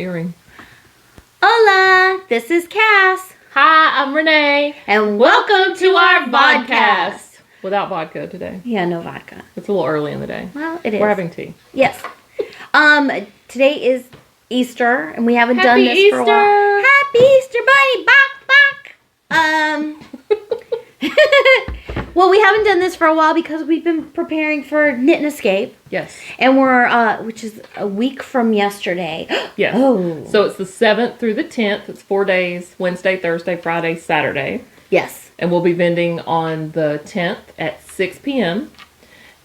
earring. Hola, this is Cass. Hi, I'm Renee. And welcome to our vodcast. Without vodka today. Yeah, no vodka. It's a little early in the day. Well, it is. We're having tea. Yes. Today is Easter, and we haven't Happy done this Easter. for a while. Happy Easter, bunny! Well, we haven't done this for a while because we've been preparing for Knit and Escape. Yes. And we're, which is a week from yesterday. Yes. Oh. So it's the 7th through the 10th. It's 4 days, Wednesday, Thursday, Friday, Saturday. Yes. And we'll be vending on the 10th at 6 p.m.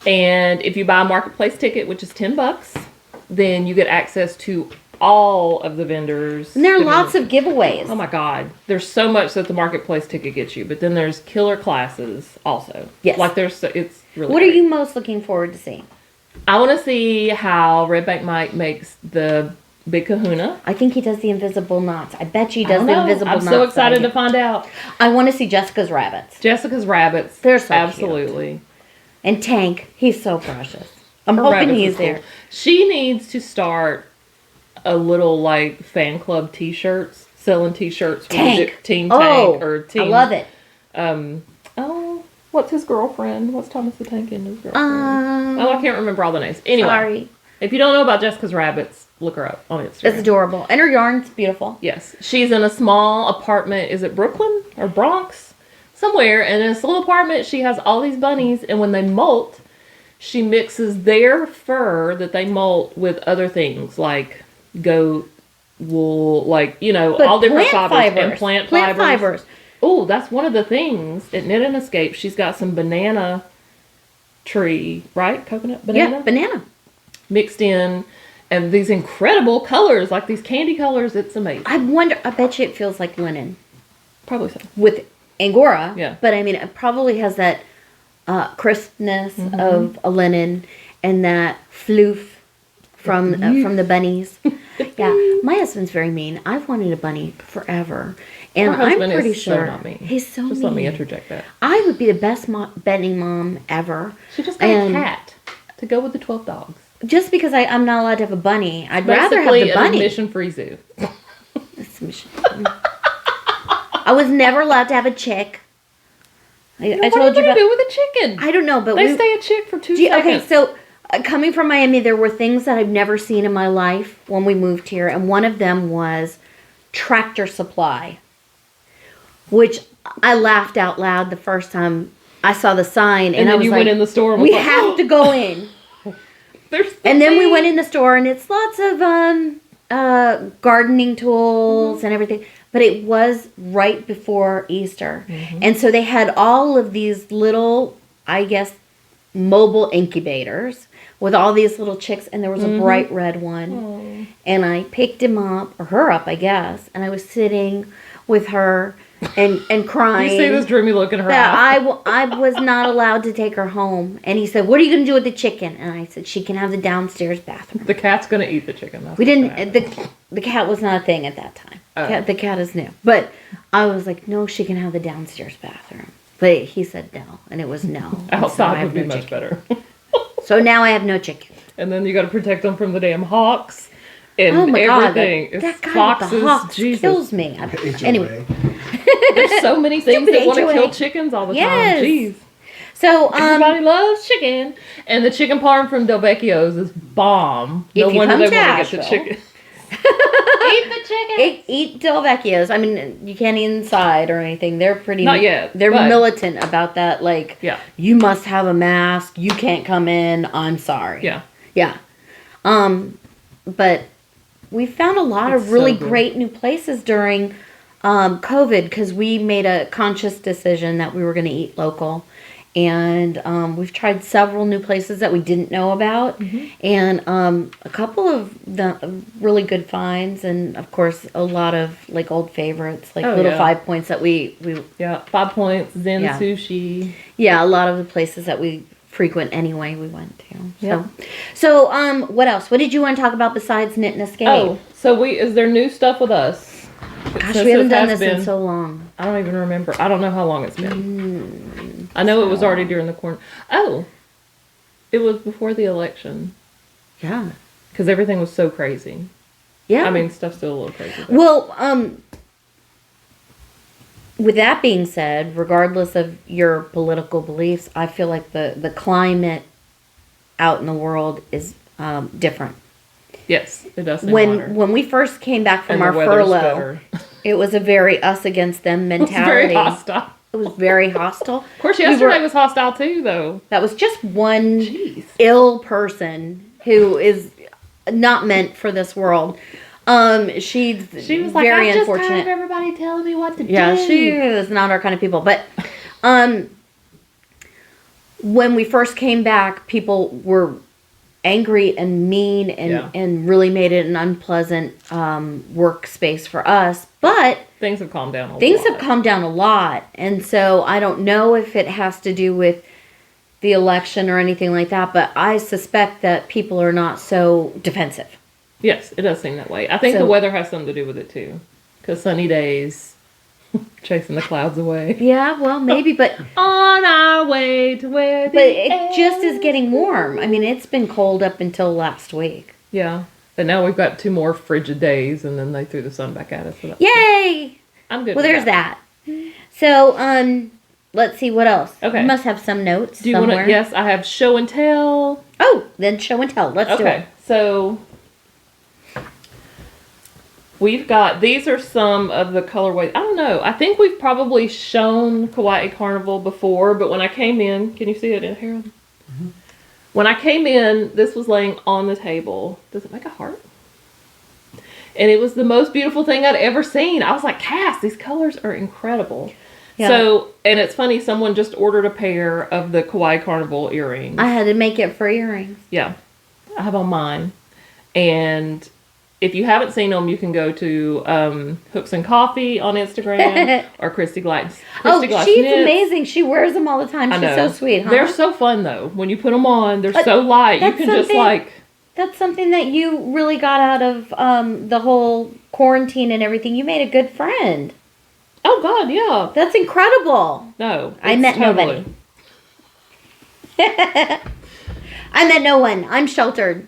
And if you buy a marketplace ticket, which is $10, then you get access to all of the vendors. And there are lots of giveaways. Oh my God. There's so much that the marketplace ticket gets you, but then there's killer classes also. Yes. Like it's really What great. are you most looking forward to seeing? I want to see how Red Bank Mike makes the big kahuna. I think he does the invisible knots. I bet you he does I don't the know. invisible knots. I'm so excited to find out. I want to see Jessica's rabbits. Jessica's rabbits. They're so absolutely. cute. And Tank, he's so precious. I'm Her hoping rabbits he's is cool. there. She needs to start a little like fan club t-shirts, selling t-shirts with Tank. Team Oh, Tank or Team. I love it. What's his girlfriend? What's Thomas the Tank and his girlfriend? I can't remember all the names. Anyway, Sorry. if you don't know about Jessica's rabbits, look her up on Instagram. It's adorable. And her yarn's beautiful. Yes. She's in a small apartment. Is it Brooklyn or Bronx? Somewhere. And in this little apartment, she has all these bunnies. And when they molt, she mixes their fur that they molt with other things like goat, wool, like, all different fibers. And plant fibers. Oh, that's one of the things at Knit and Escape. She's got some banana tree, right? Coconut banana? Yeah, banana. Mixed in. And these incredible colors, like these candy colors. It's amazing. I bet you it feels like linen. Probably so. With Angora. Yeah. But I mean, it probably has that crispness of a linen and that floof from the bunnies. Yeah. My husband's very mean. I've wanted a bunny forever. And Her husband I'm pretty is sure so not mean. he's so Just mean. let me interject that. I would be the best bedding mom ever. She just got a cat to go with the 12 dogs. Just because I'm not allowed to have a bunny, I'd rather have Basically the bunny. an admission-free zoo. I was never allowed to have a chick. I What told do you you about. do with a chicken? I don't know, but They stay a chick for 2 seconds. Okay, so coming from Miami, there were things that I've never seen in my life when we moved here, and one of them was Tractor Supply, which I laughed out loud the first time I saw the sign, and then I was you like, went in the store and was we like, have to go in. And then we went in the store, and it's lots of gardening tools and everything. But it was right before Easter. And so they had all of these little, I guess, mobile incubators with all these little chicks. And there was a bright red one. Aww. And I picked him up, or her up, I guess. And I was sitting with her and crying. You see this dreamy look in her that eye. I was not allowed to take her home. And he said, what are you going to do with the chicken? And I said, she can have the downstairs bathroom. The cat's going to eat the chicken. That's We what's didn't, gonna happen. the cat was not a thing at that time. Oh. The cat is new. But I was like, no, she can have the downstairs bathroom. But he said no. And it was no. And so I Outside have would be no much chicken. better. So now I have no chicken. And then you got to protect them from the damn hawks and Oh my everything. God. That It's guy foxes. with the hawks Jesus. kills me. Anyway. There's so many things Stupid that want to HOA. kill chickens all the Yes. time. Jeez. So, Everybody loves chicken. And the chicken parm from Del Vecchio's is bomb. No If you wonder come they to want to get the Asheville. chicken. Eat the chicken. eat Del Vecchio's. I mean, you can't eat inside or anything. They're pretty... Not yet, They're but- militant about that. Like, Yeah. you must have a mask. You can't come in. I'm sorry. Yeah. Yeah. But we found a lot It's of really so good. great new places during COVID because we made a conscious decision that we were going to eat local. And we've tried several new places that we didn't know about. And a couple of the really good finds. And, of course, a lot of, like, old favorites. Like, Oh, little yeah. 5 points that we... Yeah. 5 Points, Zen Yeah. Sushi. Yeah, a lot of the places that we frequent anyway we went to. Yep. So, what else? What did you want to talk about besides Knit and Escape? Oh, so is there new stuff with us? Gosh, Since we haven't it done has this in been- so long. I don't even remember. I don't know how long it's been. I know it was already during the corn. Oh, it was before the election Yeah. because everything was so crazy. Yeah. I mean, stuff's still a little crazy. But. Well, with that being said, regardless of your political beliefs, I feel like the climate out in the world is different. Yes, it does seem hotter. When we first came back from And our the weather's furlough, better. it was a very us against them It's mentality. very hostile. It was very hostile. Of course, yesterday was hostile too, though. That was just one Jeez. ill person who is not meant for this world. She was like, very I'm just unfortunate. tired of everybody telling me what to do. Yeah, she is not our kind of people. But when we first came back, people were angry and mean and really made it an unpleasant workspace for us. But things have calmed down a lot. Things have calmed down a lot. And so I don't know if it has to do with the election or anything like that, but I suspect that people are not so defensive. Yes, it does seem that way. I think the weather has something to do with it too. Because sunny days, chasing the clouds away. Yeah, well, maybe, but... On our way to where the But it just is getting warm. I mean, it's been cold up until last week. Yeah. But now we've got 2 more frigid days, and then they threw the sun back at us. So Yay! I'm good Well, with there's that. So, let's see, what else? Okay. You must have some notes Do you somewhere. want to... Yes, I have show and tell. Oh, then show and tell. Let's do it. Okay, so... We've got... These are some of the colorways. I don't know. I think we've probably shown Kawaii Carnival before, but when I came in... Can you see it in Harold? Mm-hmm. When I came in, this was laying on the table. Does it make a heart? And it was the most beautiful thing I'd ever seen. I was like, Cass, these colors are incredible. Yeah. So, and it's funny, someone just ordered a pair of the Kawaii Carnival earrings. I had to make it for earrings. Yeah. I have on mine. And if you haven't seen them, you can go to Hooks and Coffee on Instagram or Christy Glass. She's amazing. She wears them all the time. She's so sweet, huh? They're so fun, though. When you put them on, they're so light. You can just like... That's something that you really got out of the whole quarantine and everything. You made a good friend. Oh, God, yeah. That's incredible. No. I met nobody. I met no one. I'm sheltered.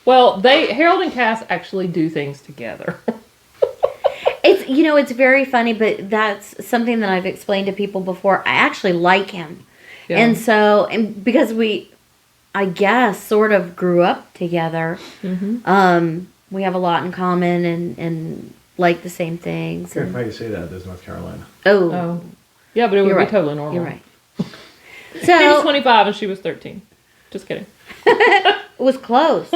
Well, Harold and Cass actually do things together. It's very funny, but that's something that I've explained to people before. I actually like him. Yeah. And because we, I guess, sort of grew up together. Mm-hmm. We have a lot in common and like the same things. Very funny you say that. There's North Carolina. Oh. Yeah, but it would be totally normal. You're right. So he was 25 and she was 13. Just kidding. It was close.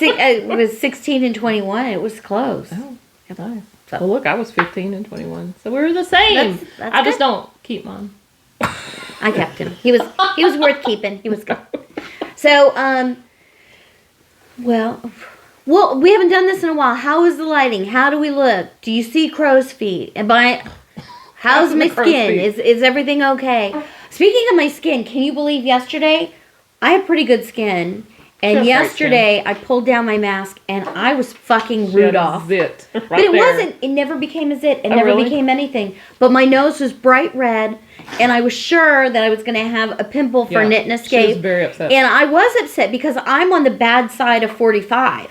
It was 16 and 21. It was close. Oh, nice. Well, look, I was 15 and 21. So we were the same. That's I just don't keep mine. I kept him. He was worth keeping. He was good. So, well, we haven't done this in a while. How is the lighting? How do we look? Do you see crow's feet? And how's my skin? Is everything okay? Speaking of my skin, can you believe yesterday I have pretty good skin? And yesterday I pulled down my mask and I was fucking Rudolph. Zit right but it there. wasn't. It never became a zit. It never became anything. But my nose was bright red, and I was sure that I was going to have a pimple for Knit and Escape. She was very upset. And I was upset because I'm on the bad side of 45.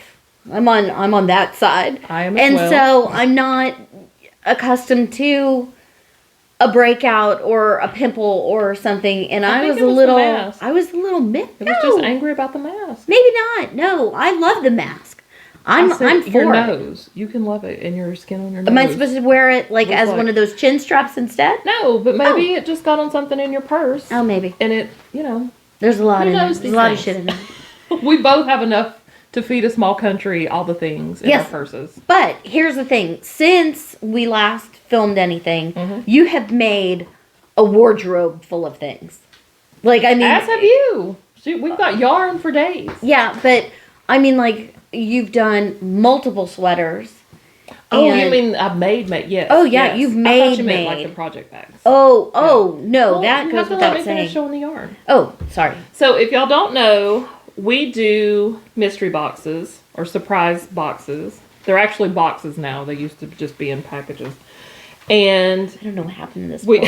I'm on that side. I am as well. So I'm not accustomed to a breakout or a pimple or something, and I was a little miffed. It was just angry about the mask. Maybe not. No, I love the mask. I'm for your it. nose. You can love it, and your skin on your nose. Am I supposed to wear it as one of those chin straps instead? No, but maybe it just got on something in your purse. Oh, maybe. And it, there's a lot in there. There's a lot of shit in there. We both have enough to feed a small country all the things in our purses. But here's the thing. Since we last filmed anything, you have made a wardrobe full of things. As have you. We've got yarn for days. Yeah, but you've done multiple sweaters. Oh, you mean I've made, yes. Oh, yeah, yes. you've I thought you meant like the project bags. No, that goes without saying. You have to let me finish showing the yarn. Oh, sorry. So if y'all don't know, we do mystery boxes or surprise boxes. They're actually boxes now. They used to just be in packages. And I don't know what happened in this. We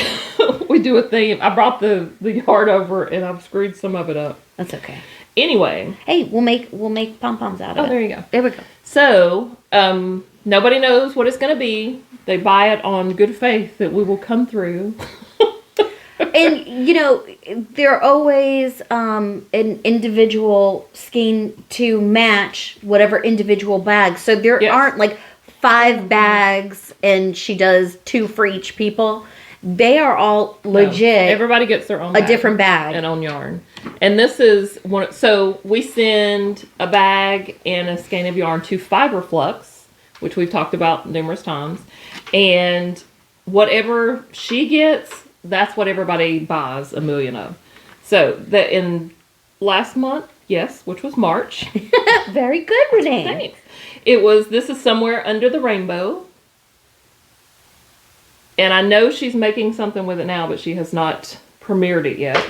do a theme. I brought the yard over and I've screwed some of it up. That's okay. Anyway. Hey, we'll make pom-poms out of it. Oh, there you go. There we go. So Nobody knows what it's going to be. They buy it on good faith that we will come through. And, they're always an individual skein to match whatever individual bag. So there aren't like 5 bags and she does 2 for each people. They are all legit. No, everybody gets their own a different bag. and own yarn. And this is one. So we send a bag and a skein of yarn to Fiber Flux, which we've talked about numerous times. And whatever she gets, that's what everybody buys 1 million of. So that in last month, yes, which was March. Very good, Renee. Thanks. This is Somewhere Under the Rainbow. And I know she's making something with it now, but she has not premiered it yet.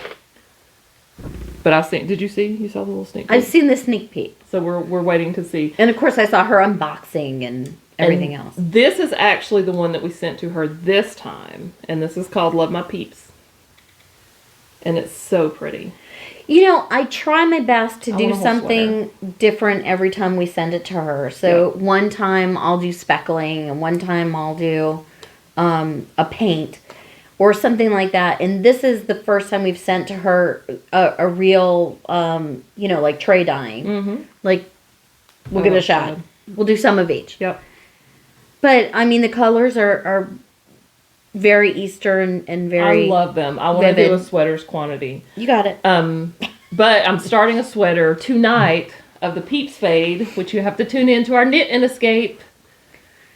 But I've seen, did you see? You saw the little sneak peek? I've seen the sneak peek. So we're waiting to see. And of course I saw her unboxing and everything else. This is actually the one that we sent to her this time. And this is called Love My Peeps. And it's so pretty. I try my best to do something different every time we send it to her. So one time I'll do speckling and one time I'll do a paint or something like that. And this is the first time we've sent to her a real, like tray dyeing. Mm-hmm. Like, we'll give it a shot. Good. We'll do some of each. Yep. But, I mean, the colors are very Easter and very I love them. I want to do a sweaters quantity. You got it. But I'm starting a sweater tonight of the Peeps Fade, which you have to tune in to our Knit and Escape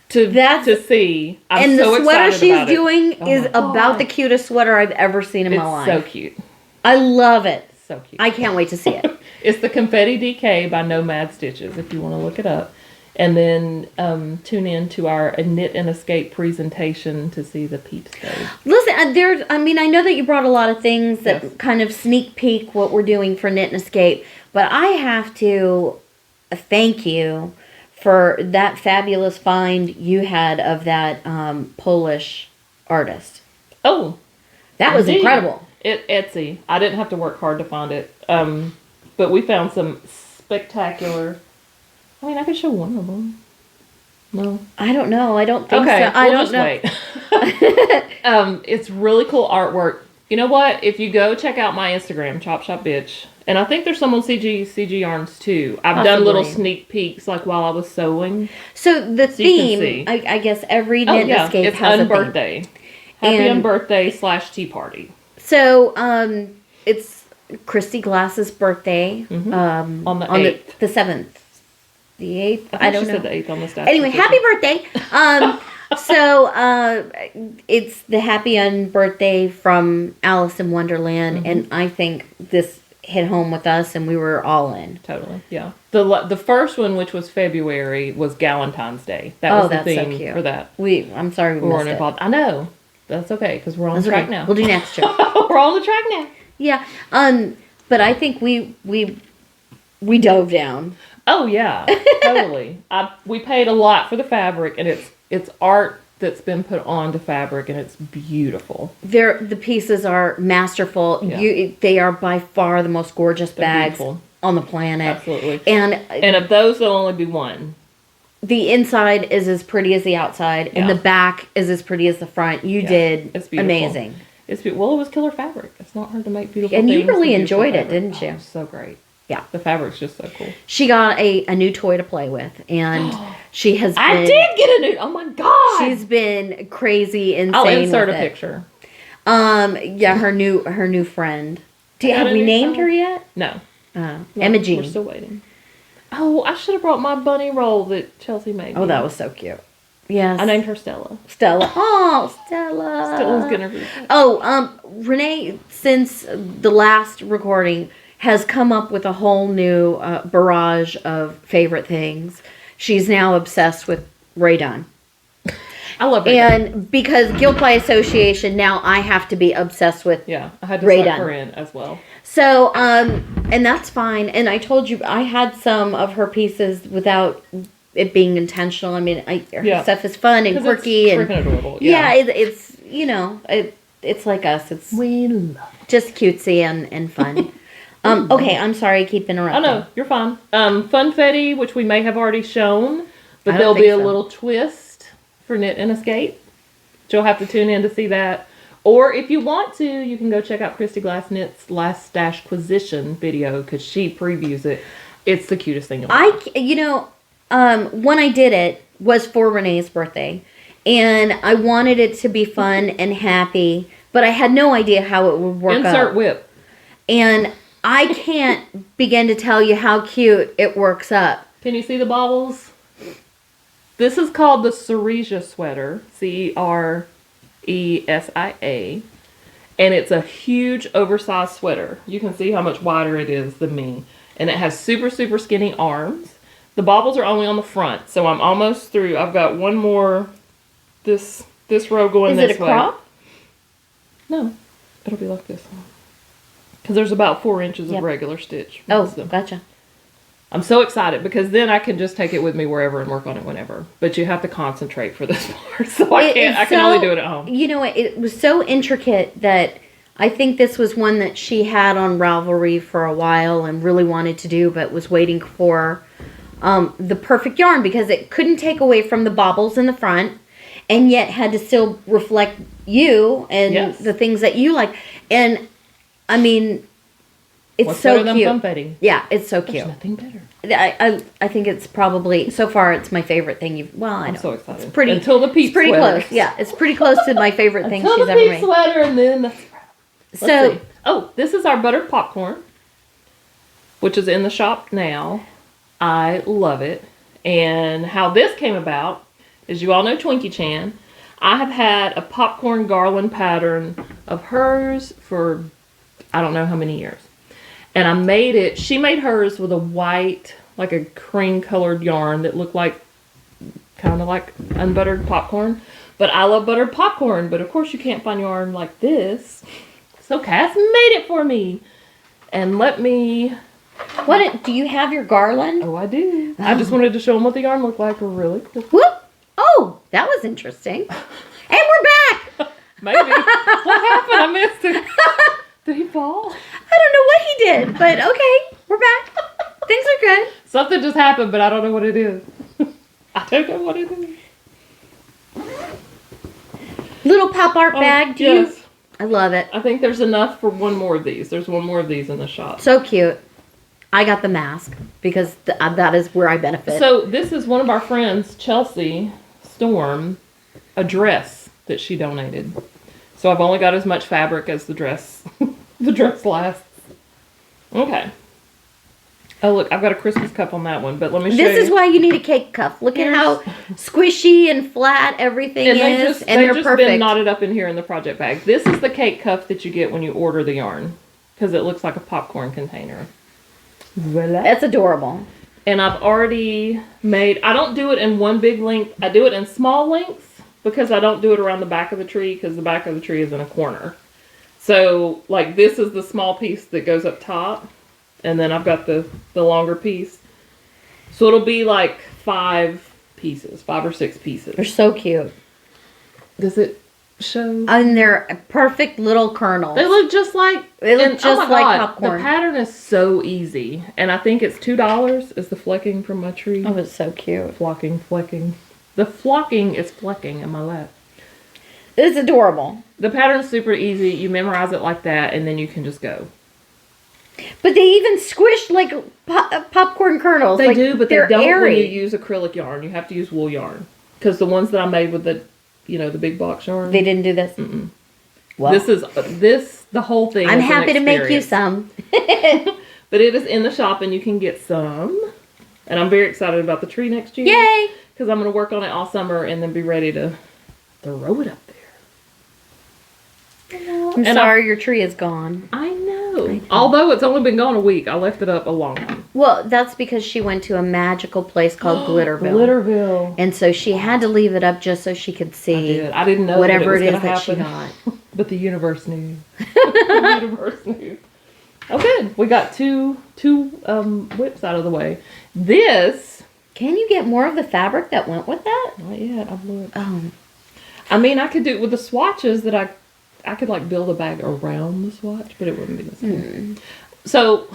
to see. I'm so excited about it. And the sweater she's doing is about the cutest sweater I've ever seen in my life. It's so cute. I love it. So cute. I can't wait to see it. It's the Confetti DK by Nomad Stitches, if you want to look it up. And then tune in to our Knit and Escape presentation to see the Peeps Fade. Listen, I know that you brought a lot of things that kind of sneak peek what we're doing for Knit and Escape, but I have to thank you for that fabulous find you had of that Polish artist. Oh, that was incredible. Etsy. I didn't have to work hard to find it, but we found some spectacular. I mean, I could show one of them. No, I don't know. I don't think so. We'll just wait. It's really cool artwork. You know what? If you go check out my Instagram, Chop Shop Bitch, and I think there's some on CG Yarns too. I've done little sneak peeks like while I was sewing. So the theme, I guess every Knit Escape it's has unbirthday. Happy unbirthday / tea party. So it's Christy Glass's birthday on the 8th. The 7th. The 8th? I don't know. Said the 8th on the stats. Anyway, happy birthday. So it's the happy unbirthday from Alice in Wonderland, and I think this hit home with us, and we were all in. Totally, yeah. The first one, which was February, was Galentine's Day. That was the theme so cute. For that. I'm sorry we weren't involved. I know. That's okay, because we're on the track now. We'll do next year. We're on the track now. Yeah. But I think we dove down. Oh yeah, totally. We paid a lot for the fabric, and it's art that's been put onto fabric, and it's beautiful. The pieces are masterful. Yeah. They are by far the most gorgeous bags on the planet. Absolutely. And of those, there'll only be one. The inside is as pretty as the outside, and the back is as pretty as the front. You did amazing. It was killer fabric. It's not hard to make beautiful and things. And you really enjoyed it, didn't you? It was so great. Yeah. The fabric's just so cool. She got a new toy to play with, and she has been... I did get a new... Oh, my God! She's been crazy, insane I'll insert with a picture. Yeah, her new friend. Have we named her yet? No. Emma Jean. We're still waiting. Oh, I should have brought my bunny roll that Chelsea made me. Oh, that was so cute. Yes. I named her Stella. Stella. Oh, Stella. Stella's gonna read that. Oh, Renee, since the last recording, has come up with a whole new barrage of favorite things. She's now obsessed with Ray Dunn. I love Ray Dunn. And because Guild by Association, now I have to be obsessed with I had to Ray suck Dunn. her in as well. So, and that's fine. And I told you, I had some of her pieces without it being intentional. I mean, her stuff is fun and quirky. It's freaking adorable. Yeah, it's, it's like us. It's we love it. Just cutesy and fun. Okay, I'm sorry I keep interrupting. Oh, no, you're fine. Funfetti, which we may have already shown, But there'll be a little twist for Knit and Escape. You'll have to tune in to see that. Or if you want to, you can go check out Christy Glass Knit's Last Stashquisition video because she previews it. It's the cutest thing you'll ever. When I did it was for Renee's birthday. And I wanted it to be fun and happy, but I had no idea how it would work out. Insert whip. And I can't begin to tell you how cute it works up. Can you see the baubles? This is called the Ceresia Sweater. Ceresia. And it's a huge oversized sweater. You can see how much wider it is than me. And it has super, super skinny arms. The baubles are only on the front, so I'm almost through. I've got one more, this row going this way. Is it a crop? No, it'll be like this. Because there's about 4 inches of regular stitch. Oh, gotcha. I'm so excited because then I can just take it with me wherever and work on it whenever. But you have to concentrate for this part, so I can only do it at home. You know, it was so intricate that I think this was one that she had on Ravelry for a while and really wanted to do, but was waiting for the perfect yarn because it couldn't take away from the baubles in the front and yet had to still reflect you and the things that you like. And, I mean... It's What's so better cute. than funfetting? Yeah, it's so cute. There's nothing better. I think it's probably so far it's my favorite thing you've. Well, I'm so excited. It's pretty until the peep It's pretty sweaters. close. Yeah, it's pretty close to my favorite thing until she's the ever peep made. sweater, and then let's so see. Oh, this is our buttered popcorn, which is in the shop now. I love it. And how this came about is you all know Twinkie Chan. I have had a popcorn garland pattern of hers for I don't know how many years. And I made it, she made hers with a white, like a cream colored yarn that looked like, kind of like unbuttered popcorn. But I love buttered popcorn, but of course you can't find yarn like this. So Cass made it for me. And let me... do you have your garland? Oh, I do. I just wanted to show them what the yarn looked like really quick. Whoop! Oh, that was interesting. And we're back! Maybe. What happened? I missed it. Did he fall? I don't know what he did, but okay, we're back. Things are good. Something just happened, but I don't know what it is. I don't know what it is. Little pop art bag, do you? I love it. I think there's enough for one more of these. There's one more of these in the shop. So cute. I got the mask because that is where I benefit. So this is one of our friends, Chelsea Storm, a dress that she donated. So I've only got as much fabric as the dress lasts. Okay. Oh, look, I've got a Christmas cup on that one, but let me show you. This is why you need a cake cup. Look at how squishy and flat everything is, and they're just perfect. Been knotted up in here in the project bag. This is the cake cup that you get when you order the yarn, because it looks like a popcorn container. Voila. That's adorable. And I've already made, I don't do it in one big length. I do it in small lengths because I don't do it around the back of the tree because the back of the tree is in a corner. So, like, this is the small piece that goes up top. And then I've got the longer piece. So it'll be like 5 or 6 pieces. They're so cute. Does it show? And they're perfect little kernels. They look just like, like popcorn. The pattern is so easy. And I think it's $2 is the flecking from my tree. Oh, it's so cute. Flecking. The flocking is flecking in my lap. It's adorable. The pattern's super easy. You memorize it like that, and then you can just go. But they even squish like popcorn kernels. They like, do, but they don't airy. when you use acrylic yarn. You have to use wool yarn. Because the ones that I made with the, the big box yarn. They didn't do this? Mm-mm. Well, the whole thing I'm is happy to make you some. But it is in the shop, and you can get some. And I'm very excited about the tree next year. Yay! Because I'm going to work on it all summer and then be ready to throw it up there. I'm sorry your tree is gone. I know. Although it's only been gone a week. I left it up a long time. Well, that's because she went to a magical place called Glitterville. Glitterville. And so she had to leave it up just so she could see. I didn't know whatever it is was that she happen. got. But the universe knew. The universe knew. Oh, good. We got two whips out of the way. This. Can you get more of the fabric that went with that? Not yet. I've looked. Oh. I mean, I could do it with the swatches that I could like build a bag around the swatch, but it wouldn't be the same. So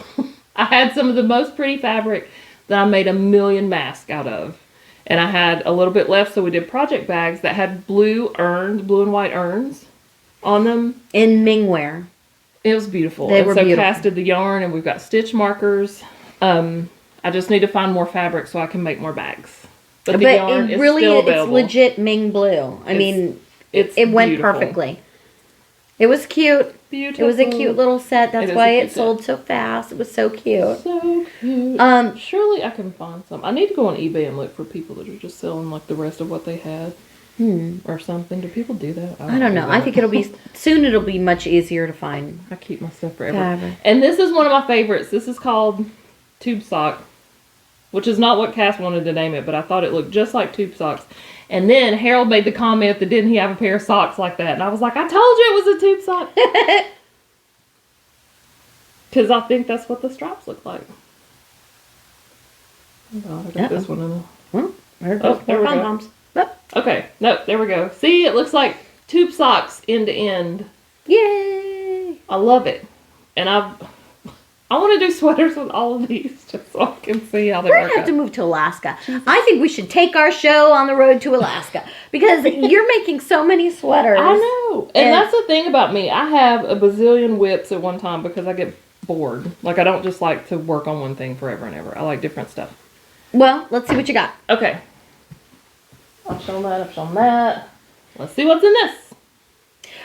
I had some of the most pretty fabric that I made a million masks out of. And I had a little bit left, so we did project bags that had blue and white urns on them. In Mingware. It was beautiful. They were beautiful. Casted the yarn, and we've got stitch markers. I just need to find more fabric so I can make more bags. But the yarn is still available. It's legit Ming blue. It went beautiful. perfectly. It was cute. Beautiful. It was a cute little set. That's why it sold so fast. It was so cute. So cute. Surely I can find some. I need to go on eBay and look for people that are just selling like the rest of what they had. Or something. Do people do that? I don't know. I think it'll be much easier to find. I keep my stuff forever. And this is one of my favorites. This is called Tube Sock, which is not what Cass wanted to name it, but I thought it looked just like tube socks. And then Harold made the comment that didn't he have a pair of socks like that? And I was like, I told you it was a tube sock. Because I think that's what the stripes look like. Oh God, I got this one in There we go. Okay, no, there we go. See, it looks like tube socks end to end. Yay! I love it. And I want to do sweaters with all of these just so I can see how they work. We're going to have to move to Alaska. I think we should take our show on the road to Alaska because you're making so many sweaters. I know. And that's the thing about me. I have a bazillion whips at one time because I get bored. Like, I don't just like to work on one thing forever and ever. I like different stuff. Well, let's see what you got. Okay. I've shown that. Let's see what's in this.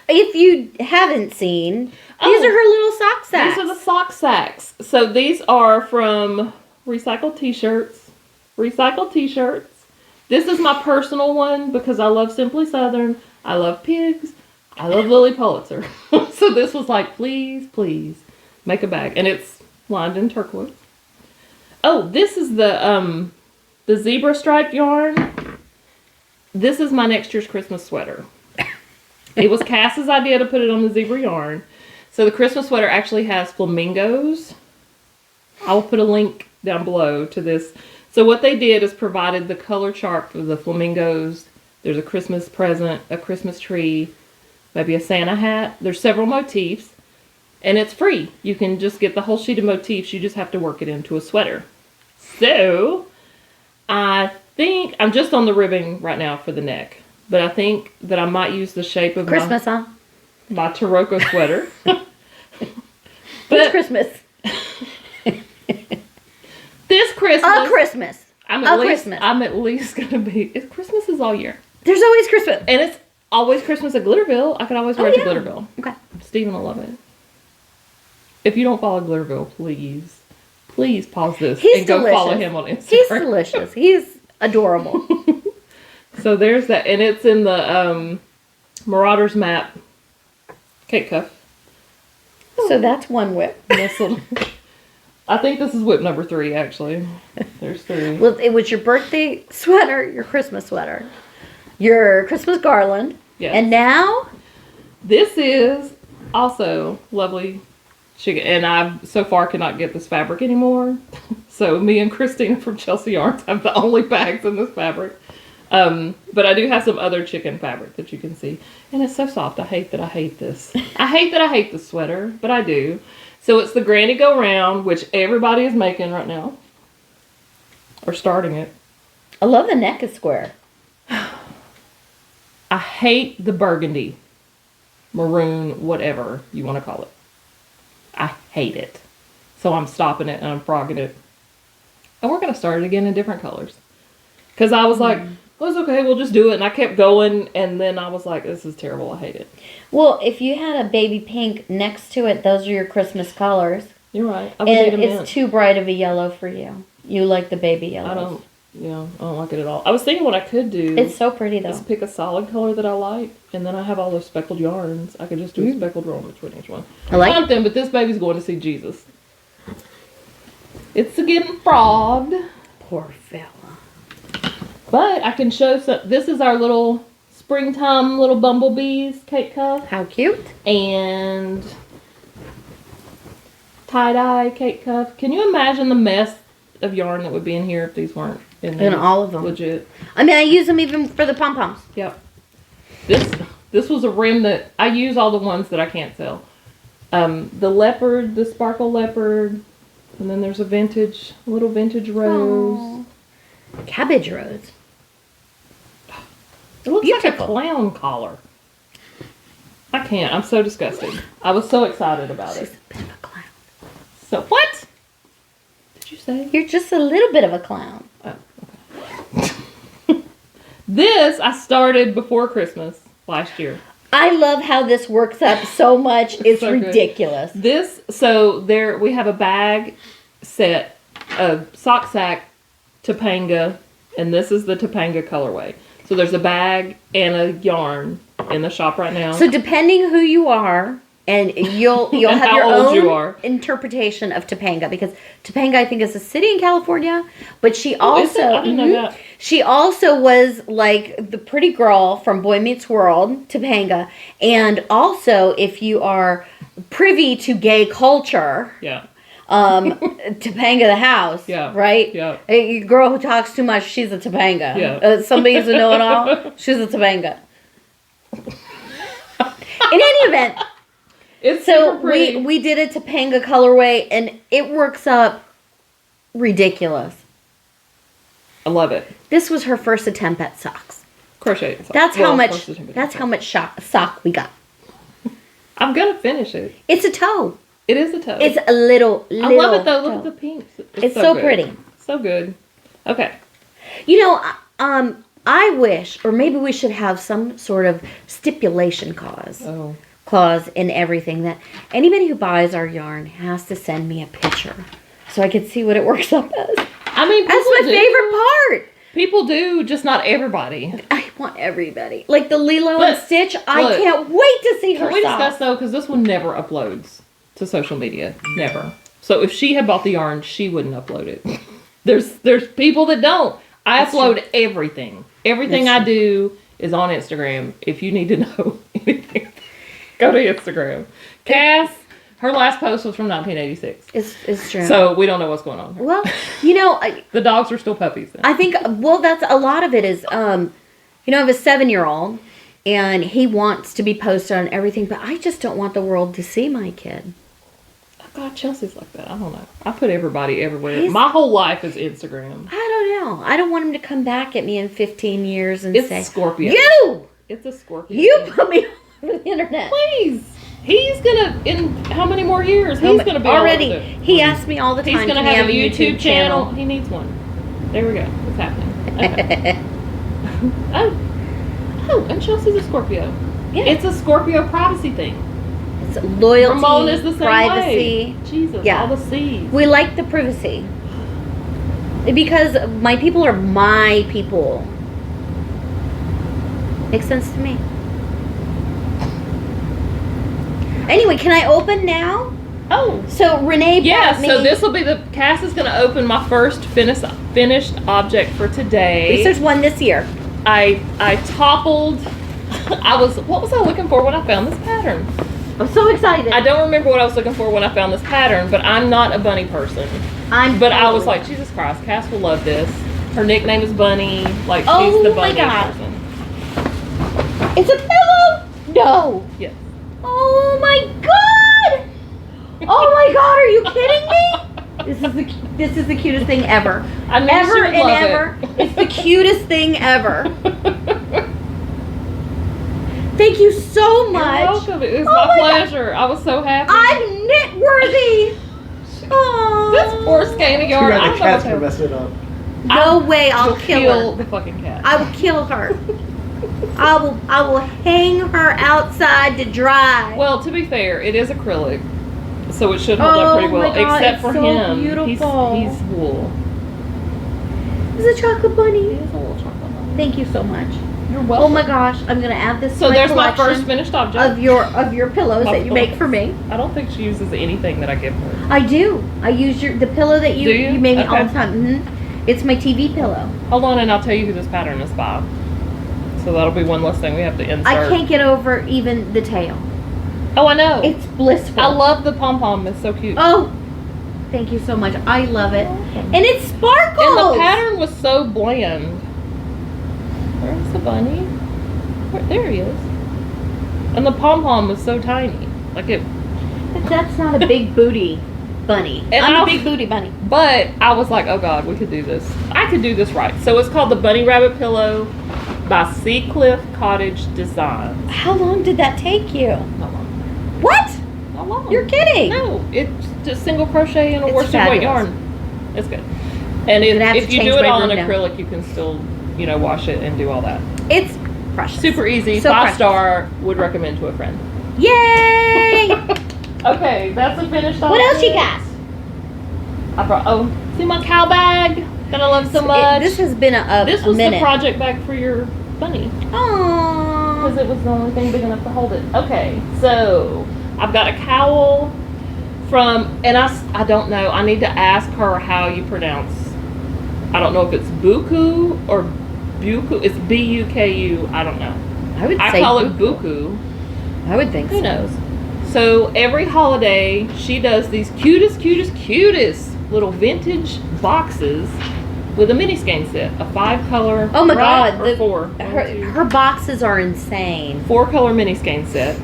If you haven't seen, these are her little sock sacks. These are the sock sacks. So these are from recycled t-shirts. This is my personal one because I love Simply Southern. I love pigs. I love Lily Pulitzer. So this was like, please, make a bag. And it's lined in turquoise. Oh, this is the zebra striped yarn. This is my next year's Christmas sweater. It was Cass's idea to put it on the zebra yarn. So the Christmas sweater actually has flamingos. I will put a link down below to this. So what they did is provided the color chart for the flamingos. There's a Christmas present, a Christmas tree, maybe a Santa hat. There's several motifs. And it's free. You can just get the whole sheet of motifs. You just have to work it into a sweater. So I think I'm just on the ribbing right now for the neck. But I think that I might use the shape of my Taroko sweater. It's Christmas. This Christmas. I'm at least going to be... Christmas is all year. There's always Christmas. And it's always Christmas at Glitterville. I can always wear it to Glitterville. Okay. Stephen will love it. If you don't follow Glitterville, please pause this and go follow him on Instagram. He's delicious. He's adorable. So there's that. And it's in the Marauders Map cake cuff. So that's one whip. I think this is whip number 3, actually. There's 3. Well, it was your birthday sweater, your Christmas sweater, your Christmas garland. Yes. And now? This is also lovely chicken. And I so far cannot get this fabric anymore. So me and Christina from Chelsea Yarns have the only bags in this fabric. But I do have some other chicken fabric that you can see. And it's so soft. I hate that I hate this. I hate this sweater, but I do. So it's the Granny Go Round, which everybody is making right now. Or starting it. I love the neck is square. I hate the burgundy, maroon, whatever you want to call it. I hate it. So I'm stopping it and I'm frogging it. And we're going to start it again in different colors. Because I was like, well, it's okay, we'll just do it. And I kept going, and then I was like, this is terrible, I hate it. Well, if you had a baby pink next to it, those are your Christmas colors. You're right. And it's too bright of a yellow for you. You like the baby yellow. I don't like it at all. I was thinking what I could do. It's so pretty, though. Is pick a solid color that I like, and then I have all those speckled yarns. I could just do a speckled row between each one. I like something, but this baby's going to see Jesus. It's getting frogged. Poor fella. But I can show some. This is our little springtime little bumblebees cake cuff. How cute. And tie-dye cake cuff. Can you imagine the mess of yarn that would be in here if these weren't in all of them? Legit. I mean, I use them even for the pom-poms. Yep. This was a rim that I use all the ones that I can't sell. The leopard, the sparkle leopard, and then there's a little vintage rose. Aww. Cabbage rose. It looks like a Beautiful. clown collar. I can't. I'm so disgusted. I was so excited about She's it. a bit of a clown. So what? Did you say? You're just a little bit of a clown. Oh, okay. This I started before Christmas last year. I love how this works up so much. It's So good. ridiculous. This, so there we have a bag set, a sock sack, Topanga, and this is the Topanga colorway. So there's a bag and a yarn in the shop right now. So depending who you are, and you'll And have how your old you own are. interpretation of Topanga, because Topanga I think is a city in California, but she Oh, is it? also I didn't know that. she also was like the pretty girl from Boy Meets World, Topanga, and also if you are privy to gay culture, Yeah. Topanga the house, Yeah. right? Yeah. A girl who talks too much, she's a Topanga. Yeah. Somebody who's a know-it-all, she's a Topanga. In any event, It's so super pretty. we did a Topanga colorway, and it works up ridiculous. I love it. This was her first attempt at socks. Crochet. socks. That's Well, how much. first attempt at That's socks. how much sock we got. I'm gonna finish it. It's a toe. It is a toe. It's a little. I love it though. toe. Look at the pinks. It's so good. pretty. So good. Okay. You know, I wish, or maybe we should have some sort of stipulation Oh. clause in everything, that anybody who buys our yarn has to send me a picture so I could see what it works up as. I mean, That's my favorite part. People do, just not everybody. I want everybody. Like the Lilo But, and Stitch, I look, can't wait to see her Can we discuss socks. though? Because this one never uploads to social media. Never. So if she had bought the yarn, she wouldn't upload it. There's people that don't. I That's upload everything. Everything That's I do is on Instagram. If you need to know anything, go to Instagram. Cass, her last post was from 1986. It's true. So we don't know what's going on. well, you know, The dogs are still puppies then. I think, well, that's a lot of it is, you know, I have a 7-year-old and he wants to be posted on everything, but I just don't want the world to see my kid. Oh God, Chelsea's like that. I don't know. I put everybody everywhere. He's- My whole life is Instagram. I don't know. I don't want him to come back at me in 15 years and It's say, Scorpio. You! It's a Scorpio. You thing. put me all over the internet. Please. He's gonna, in how many more years? He's gonna be already. all over the- He asks me all the time. He's gonna "Can we have a YouTube channel. channel?" He needs one. There we go. It's happening. Okay. Oh, and Chelsea's a Scorpio. Yeah. It's a Scorpio privacy thing. It's loyalty, Ramon is the same privacy. way. Jesus, Yeah. all the C's. We like the privacy. Because my people are my people. Makes sense to me. Anyway, can I open now? Oh. So Renee Yeah, brought me. so this will be Cass is going to open my first finished object for today. At least there's one this year. I toppled. What was I looking for when I found this pattern? I'm so excited. I don't remember what I was looking for when I found this pattern, but I'm not a bunny person. But I was like, Jesus Christ, Cass will love this. Her nickname is Bunny. Like, Oh she's the my bunny God. person. It's a pillow. No. Yes. Oh my God. Oh my God. Are you kidding me? This is the cutest thing ever. I knew she Ever would and love ever. it. It's the cutest thing ever. Thank you so much. You're welcome. It was Oh my my God. pleasure. I was so happy. I'm knit worthy. Oh. This poor scanty Too yarn. I bad don't the know cat's what gonna to- mess it up. No way. I'll You'll kill her. the fucking cat. I will kill her. I will hang her outside to dry. Well, to be fair, it is acrylic, so it should hold up Oh pretty well. my God, except it's for so him, beautiful. he's wool. It's a chocolate He bunny. is a little chocolate bunny. Thank you so much. You're Oh welcome. my gosh, I'm gonna add this So to my there's my collection first finished object. of your pillows that you make for me. I don't think she uses anything that I give her. I do. I use the pillow that you Do you? made me all Okay. the time. It's my TV pillow. Hold on, and I'll tell you who this pattern is by. So that'll be one less thing we have to insert. I can't get over even the tail. Oh, I know. It's blissful. I love the pom pom. It's so cute. Oh, thank you so much. I love it, and it sparkles. And the pattern was so bland. Where's the bunny? There he is. And the pom pom was so tiny. Like it. But that's not a big booty bunny. And I'm a I'll- big booty bunny. But I was like, oh God, we could do this. I could do this right. So it's called the Bunny Rabbit Pillow. by Seacliff Cottage Designs. How long did that take you? Not long. What? Not long. You're kidding. No, it's just single crochet and a It's worsted weight fabulous. yarn. It's good. And I'm gonna have if to you change do it my all in room now. acrylic, you can still, wash it and do all that. It's precious. Super easy. So 5-star. Would recommend to a friend. Yay! Okay, that's a finished. What else you got? I brought. See my cow bag that I love so much. This has been This a was minute. the project bag for your bunny Aww. because it was the only thing big enough to hold it. Okay, so I've got a cowl from, and I don't know. I need to ask her how you pronounce. I don't know if it's buku or buku. It's buku. I don't know. I would I say call it buku. buku. I would think Who so. knows? So every holiday, she does these cutest little vintage boxes with a mini skein set, a 5-color. Oh my right, God, or 4. Her boxes are insane. 4-color mini skein set.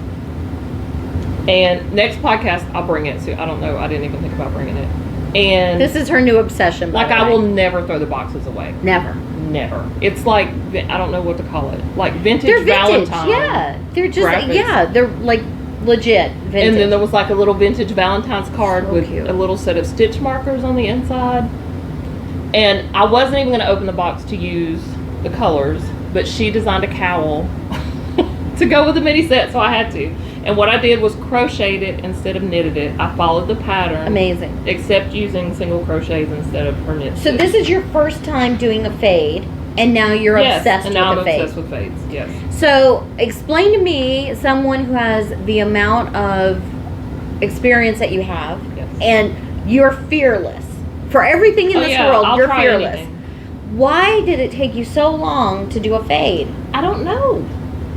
And next podcast, I'll bring it. So I don't know. I didn't even think about bringing it. And This is her new obsession. By like the I way. will never throw the boxes away. Never. Never. It's like I don't know what to call it. Like vintage, They're vintage. Valentine. Yeah, they're just graphics. they're like legit vintage. And then there was like a little vintage Valentine's card So with cute. a little set of stitch markers on the inside. And I wasn't even going to open the box to use the colors, but she designed a cowl to go with the mini set, so I had to. And what I did was crocheted it instead of knitted it. I followed the pattern. Amazing. Except using single crochets instead of her knit. So this is your first time doing a fade, and now you're obsessed and now with I'm a fade. obsessed with fades. Yes. So explain to me, someone who has the amount of experience that you have, Yes. and you're fearless. For everything in this world, I'll you're try fearless. anything. Why did it take you so long to do a fade? I don't know.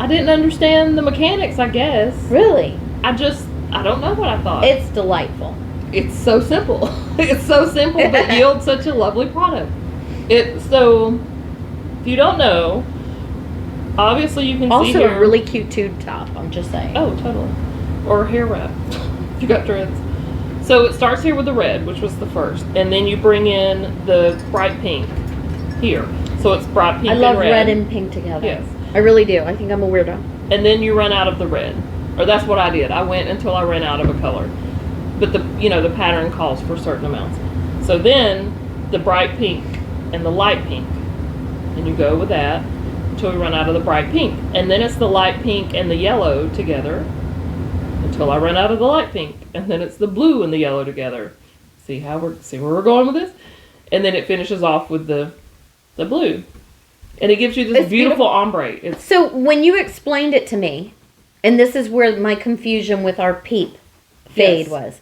I didn't understand the mechanics, I guess. Really? I don't know what I thought. It's delightful. It's so simple. It's so simple, but yields such a lovely product. So, if you don't know, obviously you can see Also here. a really cute tube top, I'm just saying. Oh, totally. Or hair wrap, if you got dreads. So it starts here with the red, which was the first, and then you bring in the bright pink here. So it's bright pink I love and red. red and pink together. Yes. I really do. I think I'm a weirdo. And then you run out of the red, or that's what I did. I went until I ran out of a color, but the pattern calls for certain amounts. So then the bright pink and the light pink, and you go with that until we run out of the bright pink, and then it's the light pink and the yellow together until I run out of the light pink, and then it's the blue and the yellow together. See where we're going with this, and then it finishes off with the blue. And it gives you this It's beautiful ombre. So when you explained it to me, and this is where my confusion with our peep fade Yes. was,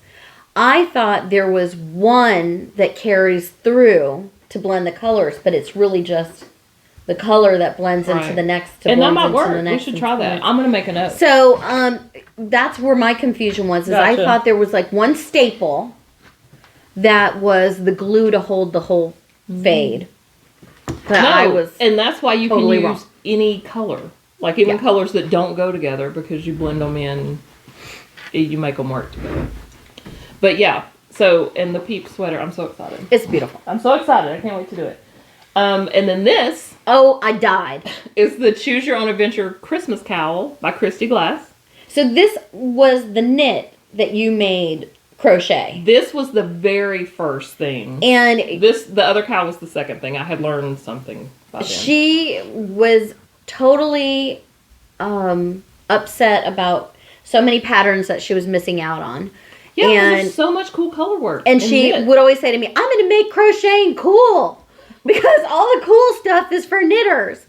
I thought there was one that carries through to blend the colors, but it's really just the color that blends into Right. the next. And that blends might into work. the We next should and try the that. next. I'm going to make a note. So that's where my confusion was. Is I Gotcha. thought there was like one staple that was the glue to hold the whole fade. But I was and that's why you totally can wrong. use any color. Like even Yeah. colors that don't go together because you blend them in, you make them work together. But yeah, so, and the peep sweater, I'm so excited. It's beautiful. I'm so excited. I can't wait to do it. And then this Oh, I died. is the Choose Your Own Adventure Christmas Cowl by Christy Glass. So this was the knit that you made crochet. This was the very first thing. And The other cowl was the second thing. I had learned something by then. she was totally upset about so many patterns that she was missing out on. Yeah, and there's so much cool color work. And she knit. would always say to me, I'm going to make crocheting cool because all the cool stuff is for knitters.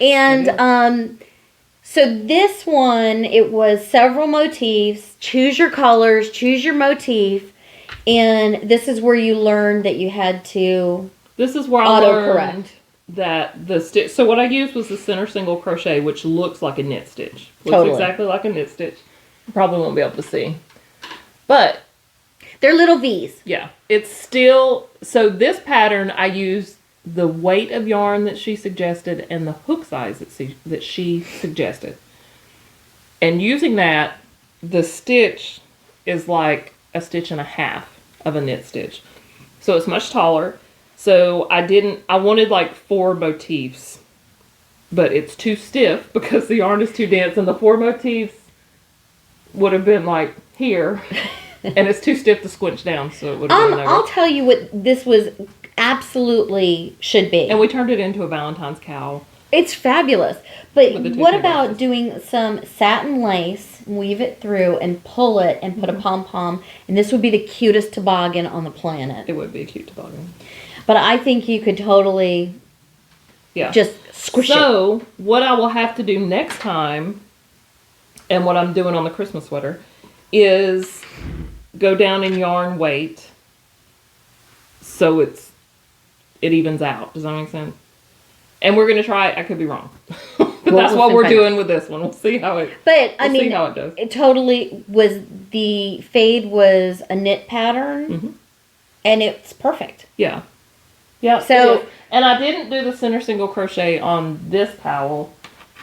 And so this one, it was several motifs, choose your colors, choose your motif. And this is where you learned that you had to This is where I autocorrect. learned that the stitch. So what I used was the center single crochet, which looks like a knit stitch. Looks Totally. exactly like a knit stitch. You probably won't be able to see. But They're little V's. yeah, it's still, so this pattern I used the weight of yarn that she suggested and the hook size that she suggested. And using that, the stitch is like a stitch and a half of a knit stitch. So it's much taller. So I wanted like 4 motifs but it's too stiff because the yarn is too dense, and the 4 motifs would have been like here, and it's too stiff to squinch down, so it would have been over. I'll tell you what this was absolutely should be. And we turned it into a Valentine's cowl. It's fabulous. But With the two what pin about boxes. doing some satin lace, weave it through, and pull it, and put a pom-pom, and this would be the cutest toboggan on the planet. It would be a cute toboggan. But I think you could totally just squish it. So, what I will have to do next time, and what I'm doing on the Christmas sweater, is go down in yarn weight so it evens out. Does that make sense? And we're going to try it. I could be wrong. But that's what we're doing with this one. We'll see how it But I mean, see how it does. It totally was, the fade was a knit pattern, and it's perfect. Yeah. Yeah. So, and I didn't do the center single crochet on this cowl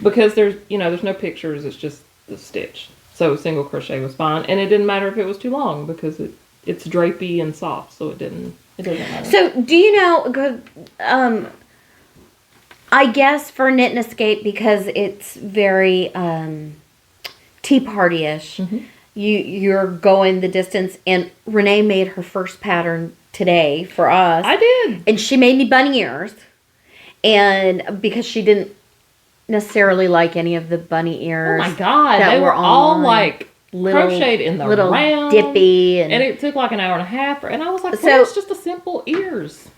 because there's no pictures. It's just the stitch. So single crochet was fine, and it didn't matter if it was too long because it's drapey and soft, so it doesn't matter. So do you know? I guess for Knit and Escape, because it's very tea party-ish. You're going the distance, and Renee made her first pattern today for us. I did. And she made me bunny ears. And because she didn't necessarily like any of the bunny ears. Oh my God. That They were all online. like crocheted in the little round. dippy. And it took like an hour and a half. And I was like, So- it's just a simple ears.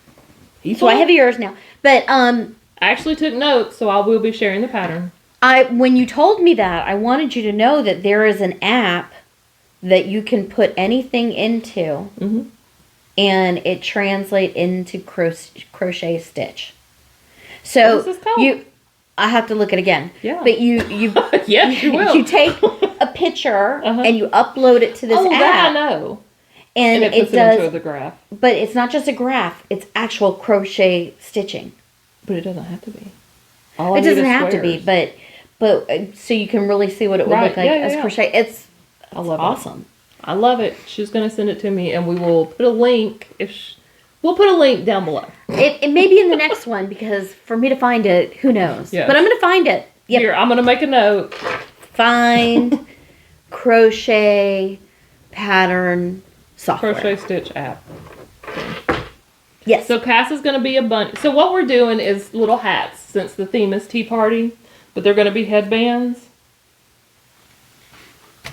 So I have ears now. But I actually took notes, so I will be sharing the pattern. when you told me that, I wanted you to know that there is an app that you can put anything into, and it translates into crochet stitch. So What is this called? I have to look it again. Yeah. But you Yes, you will. you take a picture and you upload it to this Oh, app. that I know. And it puts it does. into the graph. But it's not just a graph; it's actual crochet stitching. But it doesn't have to be. It doesn't have to be, but so you can really see what it would Right. look like Yeah, as yeah. crochet. It's I love awesome. it. I love it. She's going to send it to me, and we will put a link. We'll put a link down below. It may be in the next one, because for me to find it, who knows? Yes. But I'm going to find it. Yep. Here, I'm going to make a note. Find crochet pattern software. Crochet Stitch app. Yes. So Cass is going to be a bunny. So what we're doing is little hats, since the theme is tea party, but they're going to be headbands.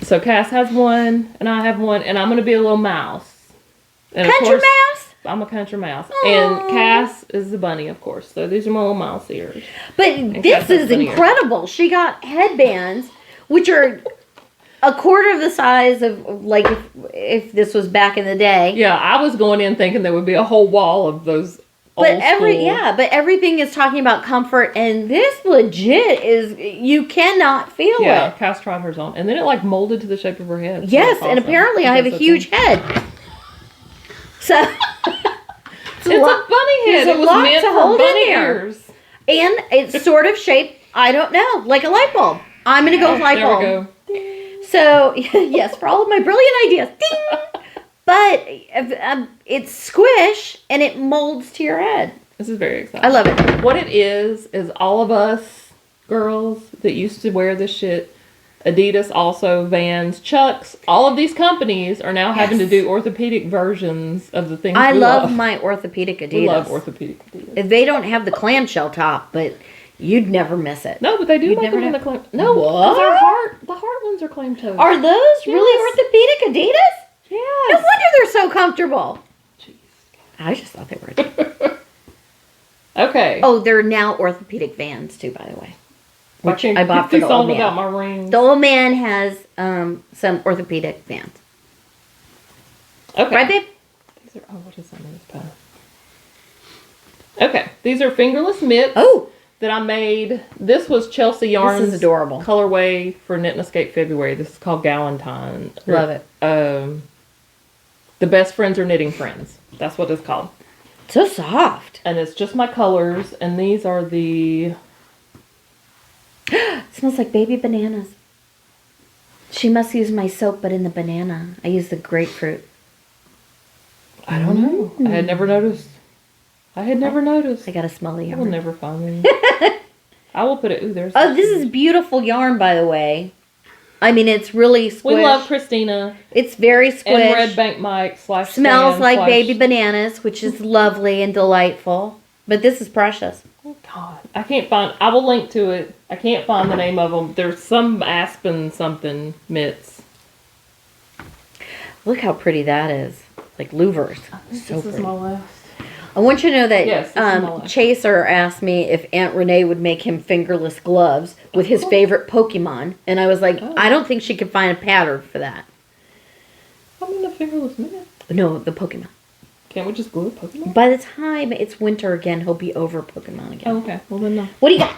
So Cass has one, and I have one, and I'm going to be a little mouse. And of Country course, mouse? I'm a country mouse. Aww. And Cass is the bunny, of course. So these are my little mouse ears. But Cass this has is bunny ears. incredible. She got headbands, which are a quarter of the size of, like, if this was back in the day. Yeah, I was going in thinking there would be a whole wall of those old But school. but everything is talking about comfort, and this legit is, you cannot feel Yeah, it. Cass tried hers on. And then it like molded to the shape of her head. So Yes, it's and awesome. apparently I have a That's huge okay. head. So It's a bunny head. there's a It was lot meant to for hold in bunny there. ears. And it's sort of shaped, I don't know, like a light bulb. I'm going to go with light There bulb. we go. So, yes, for all of my brilliant ideas. Ding! But it's squish, and it molds to your head. This is very exciting. I love it. What it is all of us girls that used to wear this shit, Adidas also, Vans, Chucks, all of these companies are now having to Yes. do orthopedic versions of the things I we love my orthopedic Adidas. We love orthopedic Adidas. They don't have the clamshell top, but you'd never miss it. No, but they do You'd make never them in know. the clam. No, What? the heart ones are clam toes. Are those really orthopedic Adidas? Yes. No wonder they're so comfortable. Jeez. I just thought they were. Okay. Oh, they're now orthopedic Vans too, by the way. Which I bought for the old without man. my rings. The old man has some orthopedic Vans. Okay. Right, babe? These are, what is that in this pattern? Okay, these are fingerless mitts. Oh. That I made. This was Chelsea Yarn's This is adorable. colorway for Knit and Escape February. This is called Galentine. Love it. The Best Friends Are Knitting Friends. That's what it's called. So soft. And it's just my colors, and these are the... It smells like baby bananas. She must use my soap, but in the banana. I use the grapefruit. I don't know. I had never noticed. I I gotta smell the I will yarn. never find them. I will put it. Ooh, there's. Oh, this is beautiful yarn, by the way. I mean, it's really squish. We love Christina. It's very squish. And Red Bank Mike / Smells Stan like / baby bananas, which is lovely and delightful. But this is precious. Oh, God. I can't find... I will link to it. I can't find the name of them. There's some aspen something mitts. Look how pretty that is. Like louvers. So this is my last. I want you to know that Yes, this is my last. Chaser asked me if Aunt Renee would make him fingerless gloves with his favorite Pokemon. And I was like, I don't think she could find a pattern for that. I'm in the fingerless minute. No, the Pokemon. Can't we just glue a Pokemon? By the time it's winter again, he'll be over Pokemon again. Oh, okay. Well, then no. What do you got?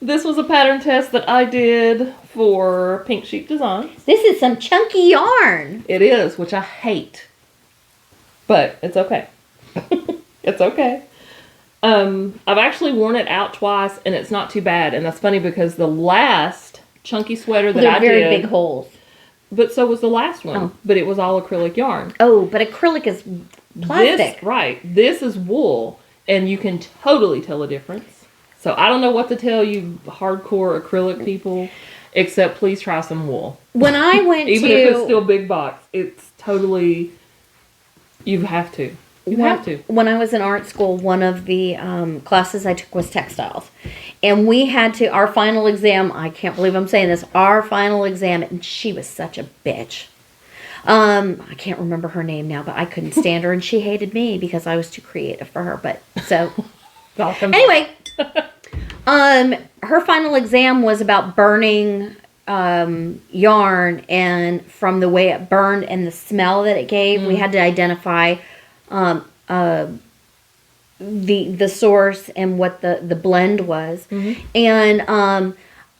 This was a pattern test that I did for Pink Sheep Designs. This is some chunky yarn. It is, which I hate. But it's okay. It's okay. I've actually worn it out twice, and it's not too bad. And that's funny because the last chunky sweater that I did... They're very big holes. But so was the last one. Oh. But it was all acrylic yarn. Oh, but acrylic is plastic. This is wool, and you can totally tell a difference. So I don't know what to tell you hardcore acrylic people, except please try some wool. When I went Even if it's still big box, it's totally... You have to. You have to. When I was in art school, one of the classes I took was textiles. And we had to, our final exam, I can't believe I'm saying this, our final exam, and she was such a bitch. I can't remember her name now, but I couldn't stand her, and she hated me because I was too creative for her. But so, anyway, her final exam was about burning yarn, and from the way it burned and the smell that it gave, we had to identify the source and what the blend was. And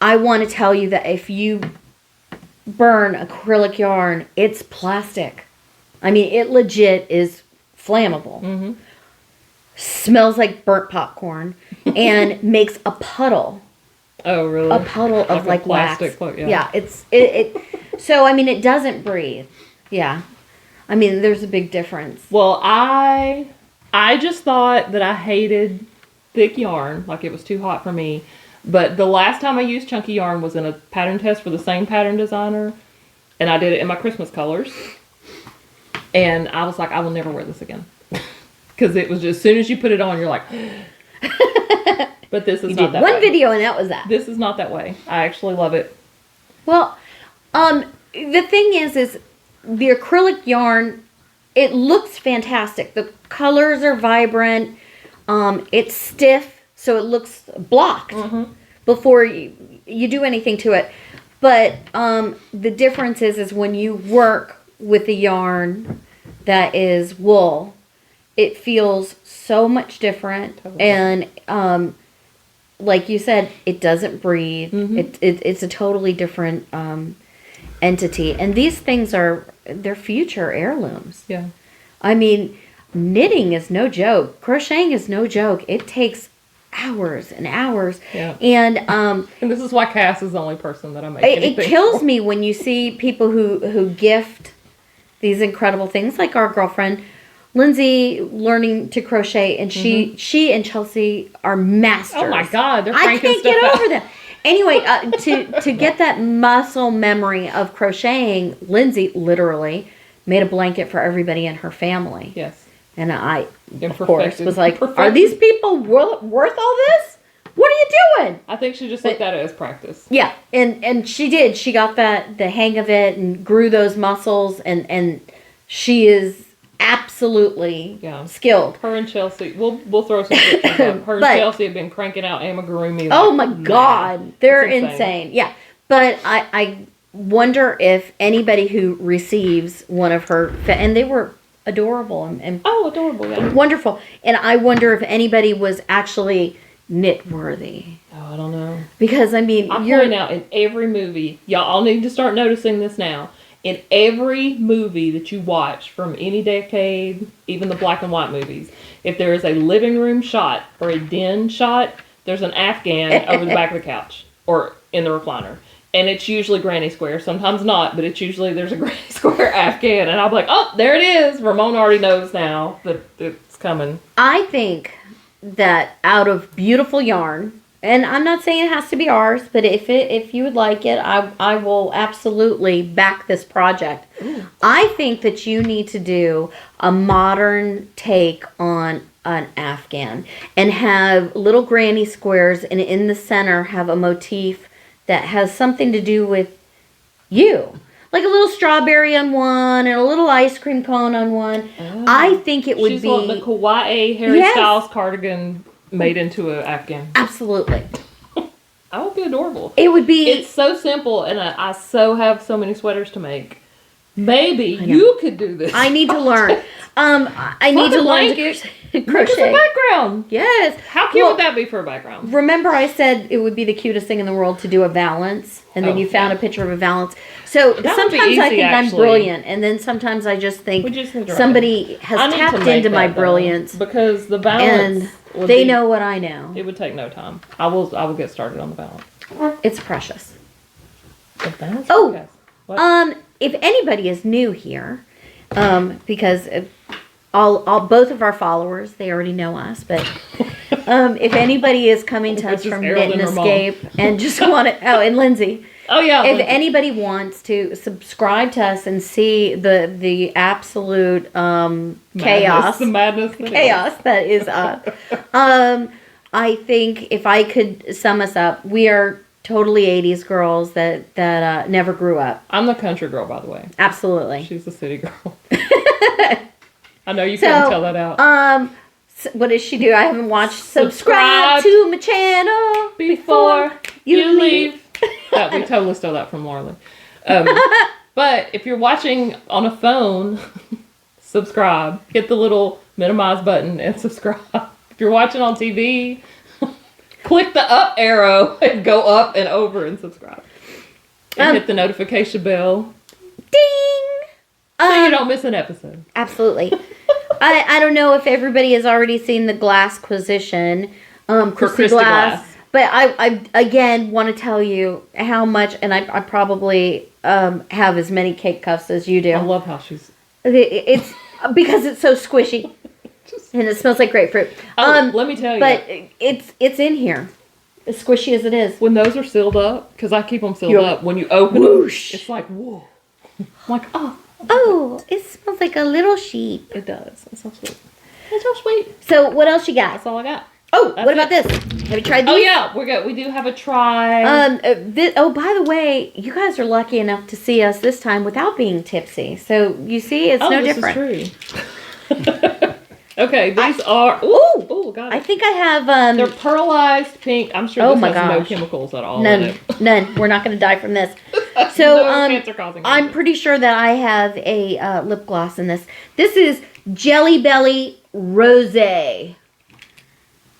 I want to tell you that if you burn acrylic yarn, it's plastic. I mean, it legit is flammable. Smells like burnt popcorn and makes a puddle. Oh, really? A puddle of like plastic wax. Yeah, it so I mean it doesn't breathe. Yeah. I mean, there's a big difference. Well, I just thought that I hated thick yarn, like it was too hot for me. But the last time I used chunky yarn was in a pattern test for the same pattern designer, and I did it in my Christmas colors. And I was like, I will never wear this again. Because it was just, as soon as you put it on, you're like... But this is not that way. One video and that was that. This is not that way. I actually love it. Well, the thing is the acrylic yarn, it looks fantastic. The colors are vibrant. It's stiff, so it looks blocked before you do anything to it. But the difference is when you work with a yarn that is wool, it feels so much different. Totally. And like you said, it doesn't breathe. It's a totally different entity. And these things they're future heirlooms. Yeah. I mean, knitting is no joke. Crocheting is no joke. It takes hours and hours. Yeah. And this is why Cass is the only person that I make anything it kills for. me when you see people who gift these incredible things, like our girlfriend Lindsay learning to crochet, and she and Chelsea are masters. Oh my God, they're I cranking can't stuff get out. over them. Anyway, to get that muscle memory of crocheting, Lindsay literally made a blanket for everybody in her family. Yes. And I, And of course, was like, perfected. are these people worth all this? What are you doing? I think she just looked at it as practice. Yeah, and she did. She got the hang of it and grew those muscles, and she is absolutely skilled. Her and Chelsea, we'll throw some pictures up. Her and Chelsea have been cranking out amigurumi. Oh my God, they're insane. Yeah, but I wonder if anybody who receives one of her, and they were adorable and adorable, yeah. wonderful, and I wonder if anybody was actually knit worthy. Oh, I don't know. Because I mean, I point out in every movie, y'all all need to start noticing this now. In every movie that you watch from any decade, even the black and white movies, if there is a living room shot or a den shot, there's an Afghan over the back of the couch or in the recliner. And it's usually granny square. Sometimes not, but it's usually there's a granny square Afghan. And I'll be like, oh, there it is. Ramona already knows now that it's coming. I think that out of beautiful yarn, And I'm not saying it has to be ours, but if you would like it, I will absolutely back this project. Ooh. I think that you need to do a modern take on an Afghan and have little granny squares, and in the center have a motif that has something to do with you. Like a little strawberry on one and a little ice cream cone on one. Oh. I think it would She's be... wanting the kawaii Harry Yes. Styles cardigan made into an Afghan. Absolutely. That would be adorable. It would be... It's so simple, and I so have so many sweaters to make. Maybe you could do this. I need to learn. I need to learn to Make us a crochet. background. Yes. How cute would that be for a background? Remember I said it would be the cutest thing in the world to do a valance, and then Oh, you found yeah. a picture of a valance. So That would be sometimes I easy, think I'm actually. brilliant, and then sometimes I just think We just need to somebody I has need to tapped make into my that, though, brilliance, because the balance. and they know what I know. It would take no time. I will get started on the balance. It's precious. The balance. Oh, podcast. What? If anybody is new here, because both of our followers, they already know us, but if anybody is coming to us Just from Harold Knit and and Ramon. Escape and just want to, and Lindsay, Oh yeah. if anybody wants to subscribe to us and see the absolute chaos, the madness, that is. chaos that is I think if I could sum us up, we are totally 80s girls that never grew up. I'm the country girl, by the way. Absolutely. She's the city girl. I know you couldn't tell that out. What does she do? I haven't watched. Subscribe Subscribe to my channel Before you leave. We totally stole that from Laura Lee. But if you're watching on a phone, subscribe. Hit the little minimize button and subscribe. If you're watching on TV, click the up arrow and go up and over and subscribe. And hit the notification bell Ding! so you don't miss an episode. Absolutely. I don't know if everybody has already seen the Glassquisition, Christy Glass. But I again want to tell you how much, and I probably have as many cake cuffs as you do. I love how she's... It's because it's so squishy, and it smells like grapefruit. let me tell you. But it's in here, as squishy as it is. When those are sealed up, because I keep them sealed You're up, when you open whoosh. them, it's like, whoa. I'm like, oh. Oh, it smells like a little sheep. It does. It's so sweet. It's so sweet. So what else you got? That's all I got. Oh, That's what about it. this? Have you tried these? Oh yeah, we're good. We do have a try. By the way, you guys are lucky enough to see us this time without being tipsy. So you see, it's no this different. is true. Okay, these are. Ooh, got it. I think I have. They're pearlized pink. I'm sure Oh this my has no gosh. chemicals at all in it. None. We're not going to die from this. So No cancer-causing I'm agent. pretty sure that I have a lip gloss in this. This is Jelly Belly Rose. I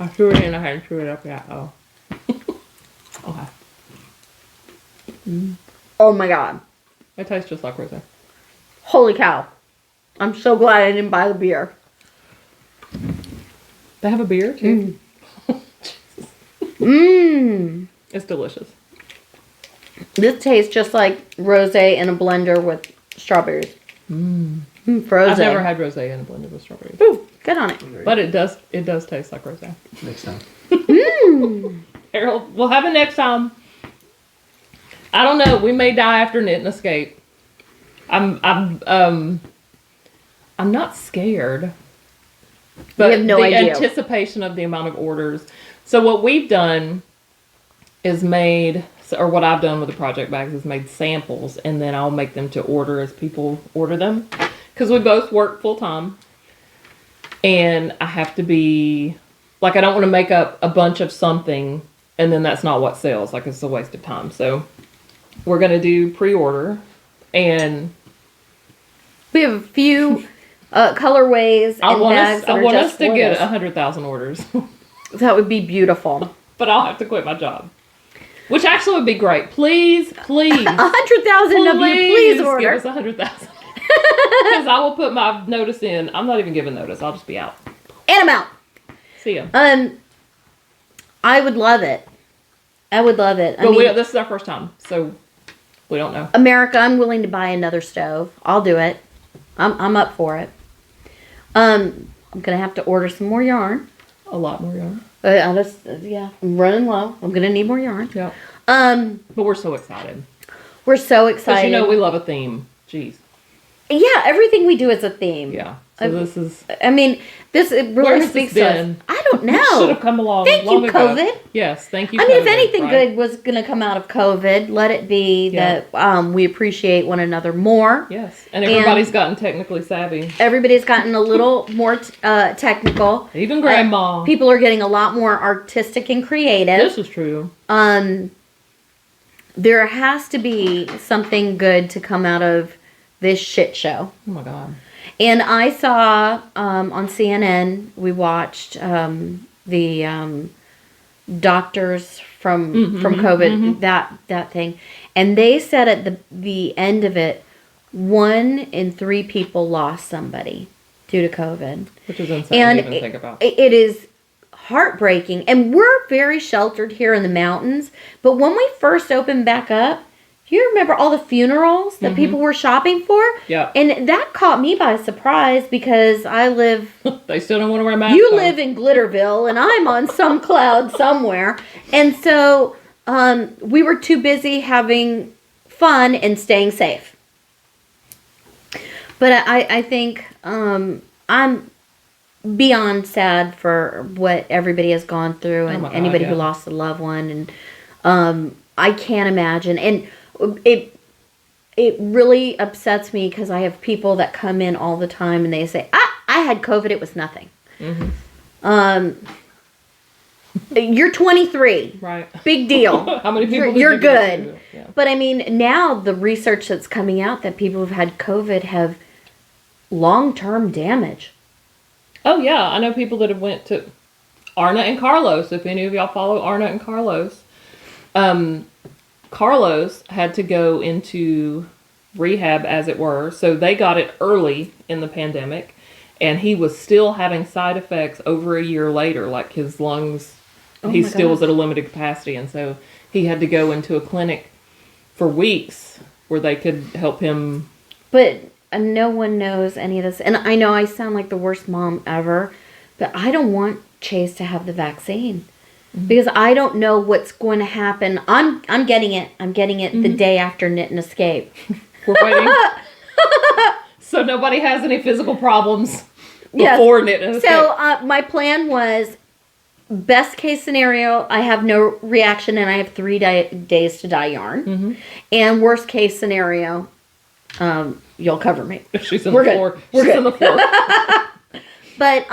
threw it in. I hadn't threw it up yet. Oh. Okay. Oh my god. It tastes just like rosé. Holy cow. I'm so glad I didn't buy the beer. They have a beer too. Mmm. It's delicious. This tastes just like rosé in a blender with strawberries. Frozen. I've never had rosé in a blender with strawberries, Ooh, good on it. but it does taste like rosé. Next time. Harold, we'll have it next time. I don't know. We may die after Knit and Escape. I'm not scared. But You have no the idea. anticipation of the amount of orders. So what we've done is or what I've done with the project bags is made samples, and then I'll make them to order as people order them. Because we both work full time. And I have to be, like, I don't want to make up a bunch of something, and then that's not what sells. Like, it's a waste of time. So we're going to do pre-order, and We have a few colorways and bags that I are want just us to for get this. 100,000 orders. That would be beautiful. But I'll have to quit my job. Which actually would be great. Please, 100,000 of you, please order. give us 100,000. Because I will put my notice in. I'm not even giving notice. I'll just be out. And I'm out. See ya. I would love it. I would love it. I But mean, this is our first time, so we don't know. America, I'm willing to buy another stove. I'll do it. I'm up for it. I'm gonna have to order some more yarn. A lot more yarn. I'm running low. I'm gonna need more yarn. Yeah. But we're so excited. We're so Because excited. we love a theme. Jeez. Yeah, everything we do is a theme. Yeah. So this is... I mean, it Where really has speaks this to us. been? I don't know. Should have come along Thank long you, ago. COVID. Yes, thank you, I mean, if COVID, anything right? good was going to come out of COVID, let it be that we appreciate one another more. Yes, and everybody's gotten technically savvy. Everybody's gotten a little more technical. Even Grandma. People are getting a lot more artistic and creative. This is true. There has to be something good to come out of this shit show. Oh my God. And I saw on CNN, we watched the doctors from COVID, that thing. And they said at the end of it, 1 in 3 people lost somebody due to COVID. Which is insane And to even think about. It is heartbreaking. And we're very sheltered here in the mountains. But when we first opened back up, you remember all the funerals that people were shopping for? Yeah. And that caught me by surprise because I live... They still don't want to wear masks. You live in Glitterville and I'm on some cloud somewhere. And so we were too busy having fun and staying safe. But I think I'm beyond sad for what everybody has gone through and anybody who lost a loved one. And I can't imagine. And it really upsets me because I have people that come in all the time and they say, I had COVID, it was nothing. You're 23. Right. Big deal. How many people You're good. To? Yeah. But I mean, now the research that's coming out that people who've had COVID have long-term damage. Oh yeah, I know people that have went to Arna and Carlos. If any of y'all follow Arna and Carlos, Carlos had to go into rehab, as it were. So they got it early in the pandemic, and he was still having side effects over a year later. Like his lungs, he still was at a limited capacity, and so he had to go into a clinic for weeks where they could help him. But no one knows any of this. And I know I sound like the worst mom ever, but I don't want Chase to have the vaccine. Because I don't know what's going to happen. I'm getting it. I'm getting it the day after Knit and Escape. We're waiting. So nobody has any physical problems before Knit and Escape. So my plan was, best case scenario, I have no reaction and I have 3 days to dye yarn. And worst case scenario, you'll cover me. She's on the floor. She's on the floor. But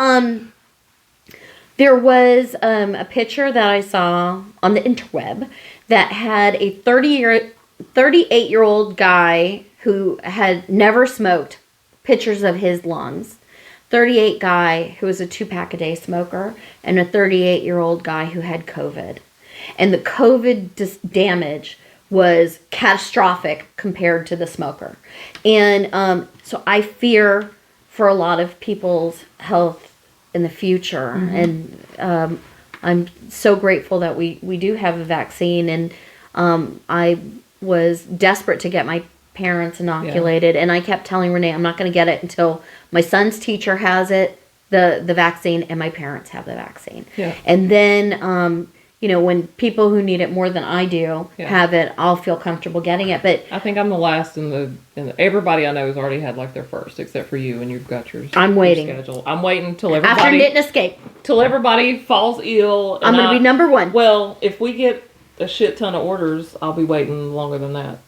there was a picture that I saw on the interweb that had a 38-year-old guy who had never smoked, pictures of his lungs. 38 guy who was a 2-pack-a-day smoker, and a 38-year-old guy who had COVID. And the COVID damage was catastrophic compared to the smoker. And so I fear for a lot of people's health in the future. And I'm so grateful that we do have a vaccine. And I was desperate to get my parents inoculated. And I kept telling Renee, I'm not going to get it until my son's teacher has it, the vaccine, and my parents have the vaccine. Yeah. And then, when people who need it more than I do have it, I'll feel comfortable getting it. But I think I'm the last in the everybody I know has already had like their first, except for you, and you've got yours. I'm waiting. Schedule. I'm waiting till everybody after Knit and Escape, till everybody falls ill. And I'm going to be number 1. Well, if we get a shit ton of orders, I'll be waiting longer than that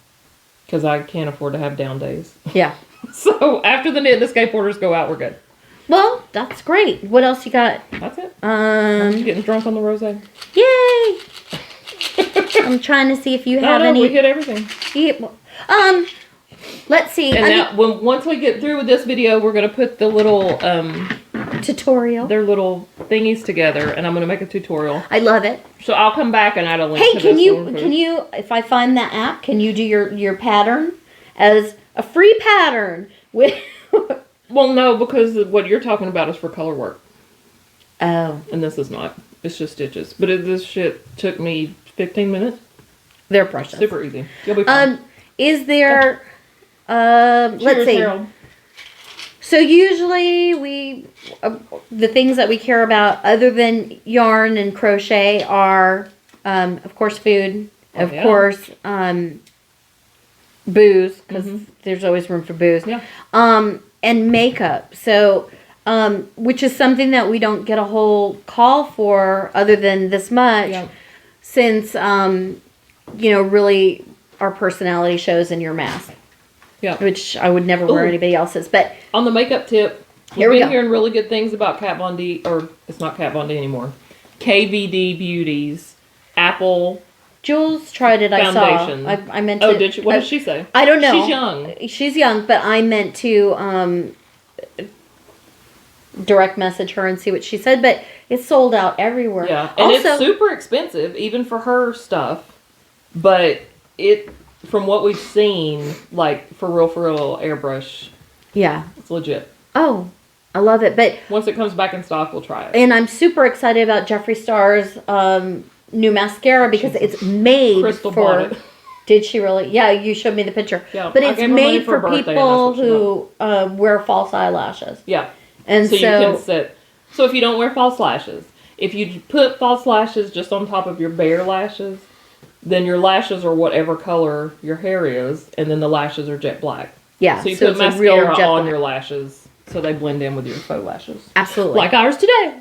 because I can't afford to have down days. Yeah. So after the Knit and Escape orders go out, we're good. Well, that's great. What else you got? That's it. I'm getting drunk on the rosé. Yay! I'm trying to see if you have any. We hit everything. Let's see. And once we get through with this video, we're gonna put the little tutorial. Their little thingies together, and I'm gonna make a tutorial. I love it. So I'll come back and add a link. Hey, can you? If I find that app, can you do your pattern as a free pattern with? Well, no, because what you're talking about is for color work. Oh. And this is not. It's just stitches. But this shit took me 15 minutes. They're precious. Super easy. You'll be fine. Is there... let's see. Harold. So usually we... the things that we care about other than yarn and crochet are, of course, food, of course, booze, because there's always room for booze, and makeup. So, which is something that we don't get a whole call for other than this much, since, really our personality shows in your mask. Yeah. Which I would never wear anybody else's. But on the makeup tip, we've been hearing really good things about Kat Von D, or it's not Kat Von D anymore. KVD Beauties, Apple. Jules tried it. Foundation. I saw. I meant to. Oh, did she? What did she say? I don't know. She's young. She's young, but I meant to direct message her and see what she said. But it's sold out everywhere. Yeah, and it's super expensive, even for her stuff. But from what we've seen, like for real, airbrush. Yeah, it's legit. Oh, I love it. But once it comes back in stock, we'll try it. And I'm super excited about Jeffree Star's new mascara because it's made Crystal for. bought it. Did she really? Yeah, you showed me the picture. Yeah, but it's made for people who wear false eyelashes. Yeah, and so you can sit. So if you don't wear false lashes, if you put false lashes just on top of your bare lashes, then your lashes are whatever color your hair is, and then the lashes are jet black. Yeah, so you put mascara on your lashes so they blend in with your faux lashes. Absolutely, like ours today.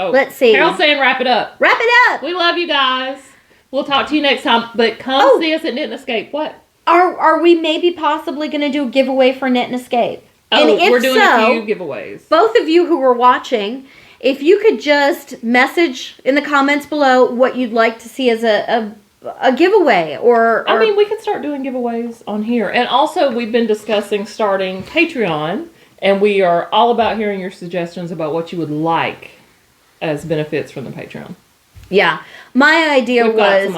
Oh, let's see. Carol's saying wrap it up. Wrap it up. We love you guys. We'll talk to you next time. But come see us at Knit and Escape. What? Are we maybe possibly going to do a giveaway for Knit and Escape? Oh, and we're doing a few giveaways. Both of you who are watching, if you could just message in the comments below what you'd like to see as a giveaway. Or I mean, we can start doing giveaways on here. And also, we've been discussing starting Patreon. And we are all about hearing your suggestions about what you would like as benefits from the Patreon. Yeah. My idea was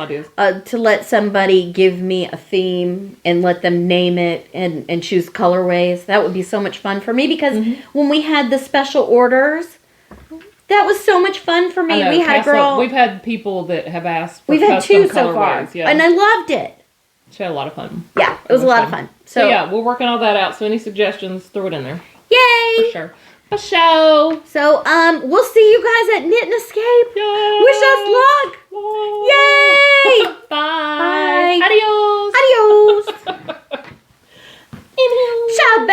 to let somebody give me a theme and let them name it and choose colorways. That would be so much fun for me because when we had the special orders, that was so much fun for me. We had a girl. We've had people that have asked for We've had custom 2 so far. Yeah. And I loved it. She had a lot of fun. Yeah, it was a lot of fun. So yeah, we're working all that out. So any suggestions, throw it in there. Yay! For sure. A show. So we'll see you guys at Knit and Escape. Yay! Wish us luck. Yay! Bye. Bye. Adios. Adios. Ciao,